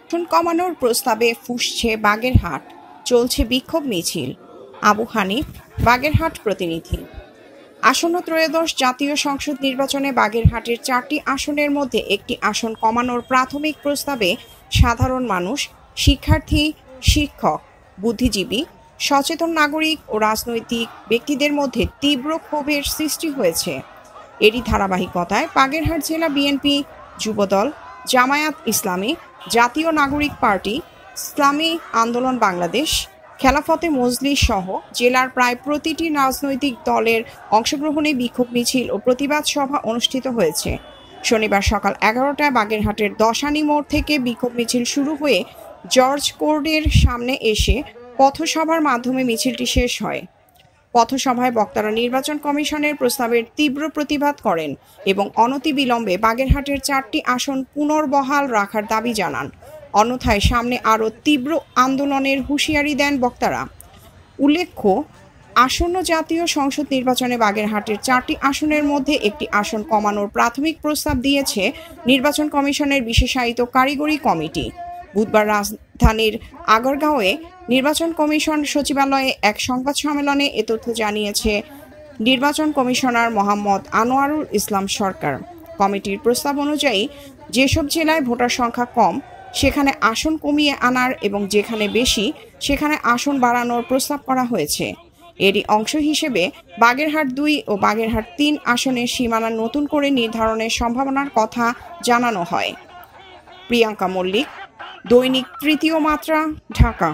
আসন কমানোর প্রস্তাবে ফুঁসছে বাগেরহাট, চলছে বিক্ষোভ মিছিল। আবু হানিফ, বাগেরহাট প্রতিনিধি। আসন্ন ত্রয়োদশ জাতীয় সংসদ নির্বাচনে বাগেরহাটের 4টি আসনের মধ্যে একটি আসন কমানোর প্রাথমিক প্রস্তাবে সাধারণ মানুষ, শিক্ষার্থী, শিক্ষক, বুদ্ধিজীবী, সচেতন নাগরিক ও রাজনৈতিক ব্যক্তিদের মধ্যে তীব্র ক্ষোভের সৃষ্টি হয়েছে। এরই ধারাবাহিকতায় বাগেরহাট জেলা বিএনপি, যুবদল, জামায়াত ইসলামী, জাতীয় নাগরিক পার্টি, ইসলামী আন্দোলন বাংলাদেশ, খেলাফতে মজলিস সহ জেলার প্রায় প্রতিটি রাজনৈতিক দলের অংশগ্রহণে বিক্ষোভ মিছিল ও প্রতিবাদ সভা অনুষ্ঠিত হয়েছে। শনিবার সকাল 11টায় বাগেরহাটের দশানী মোড় থেকে বিক্ষোভ মিছিল শুরু হয়ে জর্জ কোর্টের সামনে এসে পথসভার মাধ্যমে মিছিলটি শেষ হয়। পথসভায় বক্তারা নির্বাচন কমিশনের প্রস্তাবের তীব্র প্রতিবাদ করেন এবং অনতিবিলম্বে বাগেরহাটের 4টি আসন পুনর্বহাল রাখার দাবি জানান। অন্যথায় সামনে আরও তীব্র আন্দোলনের হুঁশিয়ারি দেন বক্তারা। উল্লেখ্য, আসন্ন জাতীয় সংসদ নির্বাচনে বাগেরহাটের 4টি আসনের মধ্যে একটি আসন কমানোর প্রাথমিক প্রস্তাব দিয়েছে নির্বাচন কমিশনের বিশেষায়িত কারিগরি কমিটি। বুধবার রাজধানীর আগারগাঁওয়ে নির্বাচন কমিশন সচিবালয়ে এক সংবাদ সম্মেলনে এ তথ্য জানিয়েছে নির্বাচন কমিশনার মোহাম্মদ আনোয়ারুল ইসলাম সরকার। কমিটির প্রস্তাব অনুযায়ী যেসব জেলায় ভোটার সংখ্যা কম সেখানে আসন কমিয়ে আনার এবং যেখানে বেশি সেখানে আসন বাড়ানোর প্রস্তাব করা হয়েছে। এরই অংশ হিসেবে বাগেরহাট 2 ও বাগেরহাট 3 আসনের সীমানা নতুন করে নির্ধারণের সম্ভাবনার কথা জানানো হয়। প্রিয়াঙ্কা মল্লিক, দৈনিক তৃতীয় মাত্রা, ঢাকা।